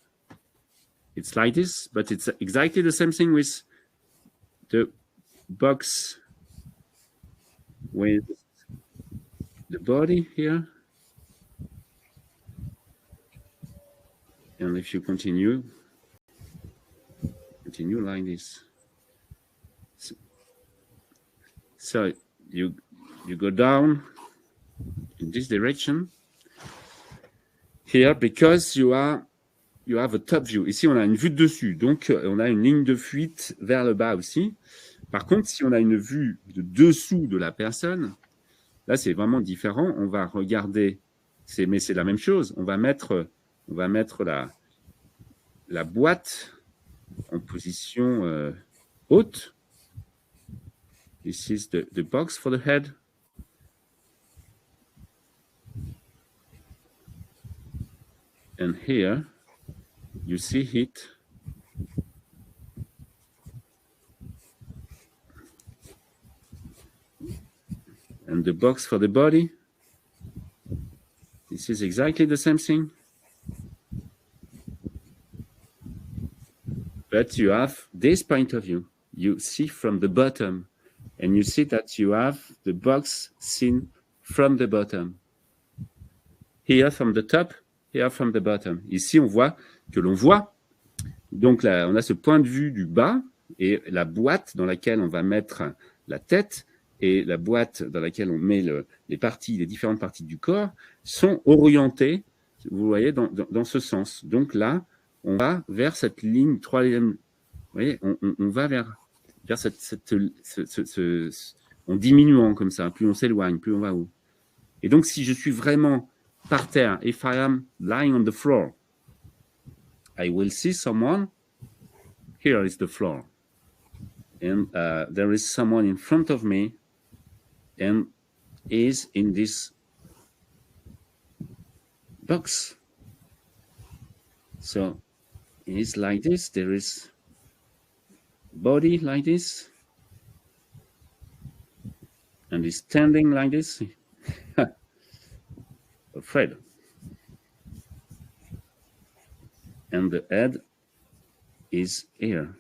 it's like this, but it's exactly the same thing with the box with the body here. And if you continue like this. So you go down in this direction here, because you have a top view. Ici, on a une vue de dessus, donc on a une ligne de fuite vers le bas aussi. Par contre, si on a une vue de dessous de la personne, là, c'est vraiment différent. On va regarder, mais c'est la même chose. On va mettre la boîte, position haute. This is the box for the head. And here, you see it. And the box for the body. This is exactly the same thing. But you have this point of view. You see from the bottom. And you see that you have the box seen from the bottom. Here from the top, here from the bottom. Ici, on voit que l'on voit. Donc là, on a ce point de vue du bas et la boîte dans laquelle on va mettre la tête et la boîte dans laquelle on met les différentes parties du corps sont orientées, vous voyez, dans ce sens. Donc là, on va vers cette ligne troisième. Vous voyez, on va vers en diminuant comme ça. Plus on s'éloigne, plus on va haut. Et donc, si je suis vraiment par terre, if I am lying on the floor, I will see someone. Here is the floor. And there is someone in front of me and is in this box. So it's like this. There is body like this. And he's standing like this. Afraid. And the head is here.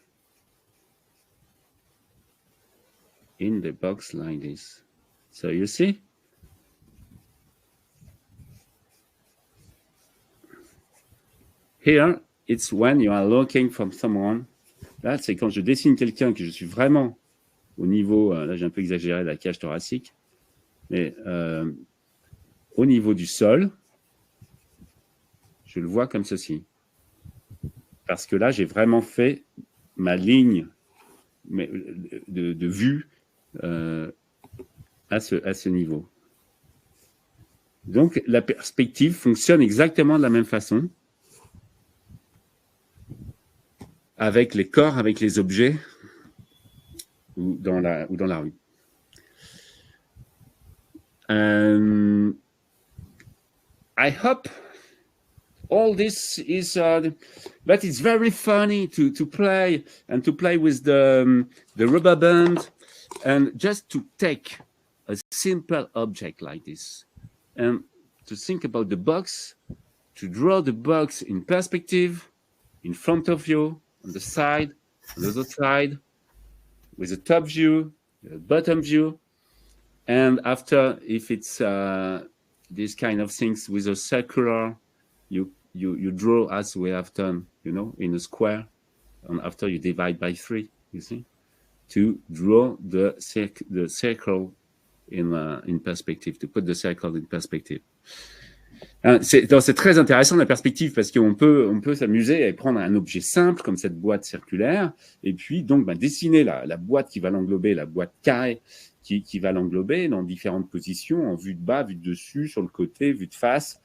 In the box like this. So you see? Here, it's when you are looking from someone. Là, c'est quand je dessine quelqu'un que je suis vraiment au niveau, là j'ai un peu exagéré la cage thoracique, mais au niveau du sol, je le vois comme ceci. Parce que là, j'ai vraiment fait ma ligne de vue à ce niveau. Donc, la perspective fonctionne exactement de la même façon avec les corps, avec les objets ou dans la rue. I hope all this is, but it's very funny to play and to play with the rubber band and just to take a simple object like this and to think about the box, to draw the box in perspective, in front of you, on the side, on the other side, with a top view, a bottom view, and after, if it's these kind of things with a circular, you draw as we have done, you know, in a square, and after you divide by 3, you see, to draw the circle in perspective, to put the circle in perspective. C'est très intéressant la perspective parce qu'on peut s'amuser à prendre un objet simple comme cette boîte circulaire et puis donc dessiner la boîte qui va l'englober, la boîte carrée qui va l'englober dans différentes positions, en vue de bas, vue de dessus, sur le côté, vue de face.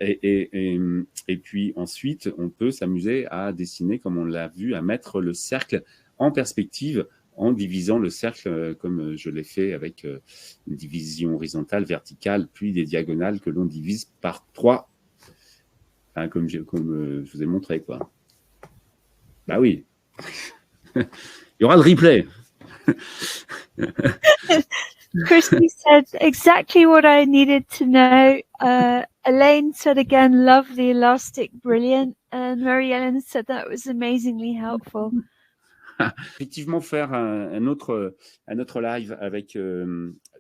Et puis ensuite, on peut s'amuser à dessiner, comme on l'a vu, à mettre le cercle en perspective en divisant le cercle comme je l'ai fait avec une division horizontale, verticale, puis des diagonales que l'on divise par 3, hein, comme je vous ai montré, quoi. Bah oui. Il y aura le replay.
Christy said exactly what I needed to know. Elaine said again, love the elastic, brilliant. And Mary-Ellen said that was amazingly helpful.
Effectivement, faire un autre live avec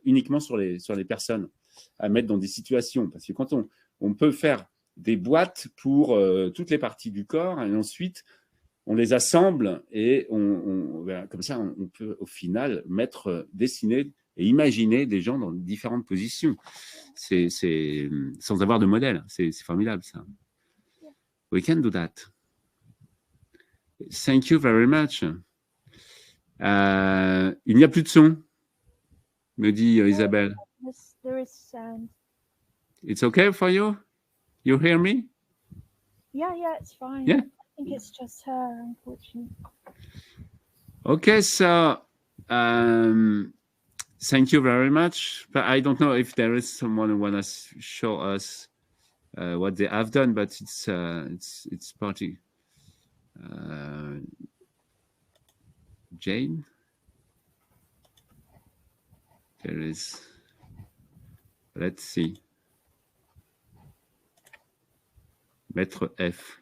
uniquement sur les personnes, à mettre dans des situations. Parce que quand on peut faire des boîtes pour toutes les parties du corps, et ensuite, on les assemble et comme ça, on peut au final dessiner et imaginer des gens dans différentes positions. C'est sans avoir de modèle. C'est formidable, ça. We can do that. Thank you very much. Il n'y a plus de son, me dit Isabelle.
There is sound.
It's okay for you? You hear me?
Yeah, it's fine.
Yeah.
I think it's just her, unfortunately.
Okay, so thank you very much. But I don't know if there is someone who want to show us what they have done, but it's party. Jane, there is. Let's see. Maître F.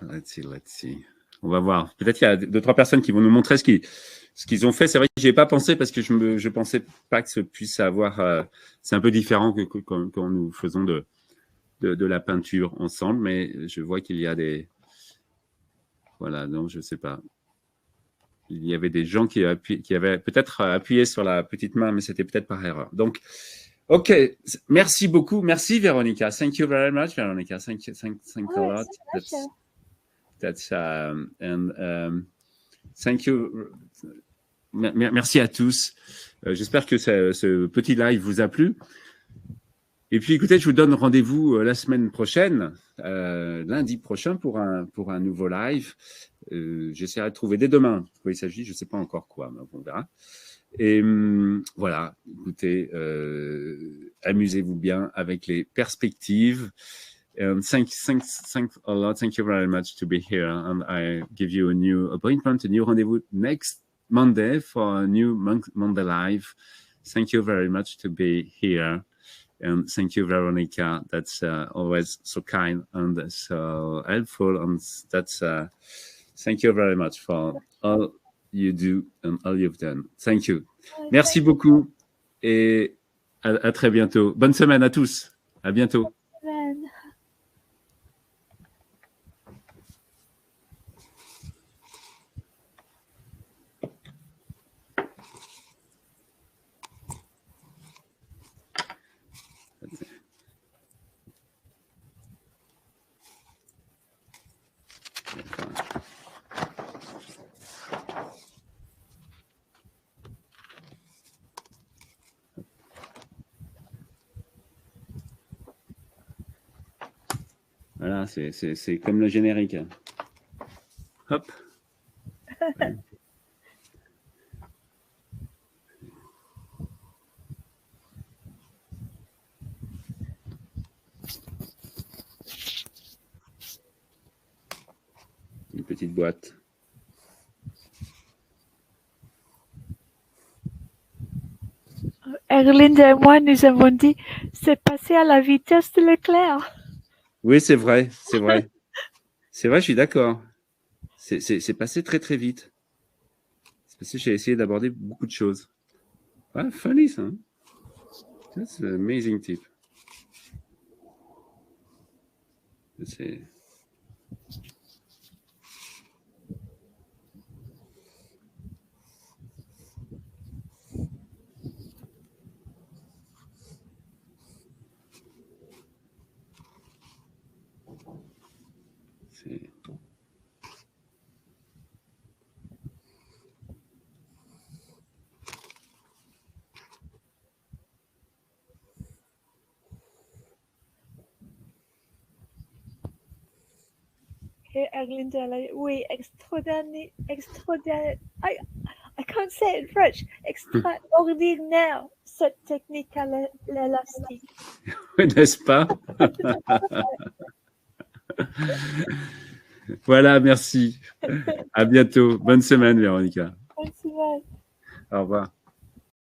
Let's see. On va voir. Peut-être qu'il y a 2-3 personnes qui vont nous montrer ce qu'ils ont fait. C'est vrai que j'y ai pas pensé parce que je pensais pas que ce puisse avoir. C'est un peu différent que quand nous faisons de la peinture ensemble, mais je vois qu'il y a des. Voilà, non, je sais pas. Il y avait des gens qui avaient peut-être appuyé sur la petite main, mais c'était peut-être par erreur. Donc, ok, merci beaucoup. Merci, Véronica. Thank you very much, Véronica. Thank you a lot. Thank you. Merci à tous. J'espère que ce petit live vous a plu. Et puis, écoutez, je vous donne rendez-vous la semaine prochaine, lundi prochain, pour un nouveau live. J'essaierai de trouver dès demain de quoi il s'agit. Je ne sais pas encore quoi, mais on verra. Et voilà, écoutez, amusez-vous bien avec les perspectives. Thank a lot. Thank you very much to be here. And I give you a new appointment, a new rendezvous next Monday for a new Monday live. Thank you very much to be here. And thank you, Veronica. That's always so kind and so helpful. And that's thank you very much for all you do and all you've done. Thank you. Merci beaucoup et à très bientôt. Bonne semaine à tous. À bientôt. Voilà, c'est comme le générique. Hop. Une petite boîte.
Erlinde et moi, nous avons dit, c'est passé à la vitesse de l'éclair.
Oui, c'est vrai, c'est vrai. C'est vrai, je suis d'accord. C'est passé très, très vite. C'est parce que j'ai essayé d'aborder beaucoup de choses. Ah, funny, ça. Hein? That's an amazing tip. C'est...
Et Erlinde, oui, extraordinaire. I can't say it in French. Extraordinaire, cette technique à l'élastique.
N'est-ce pas? Voilà, merci. À bientôt. Bonne semaine, Véronica.
Bonne semaine.
Au revoir.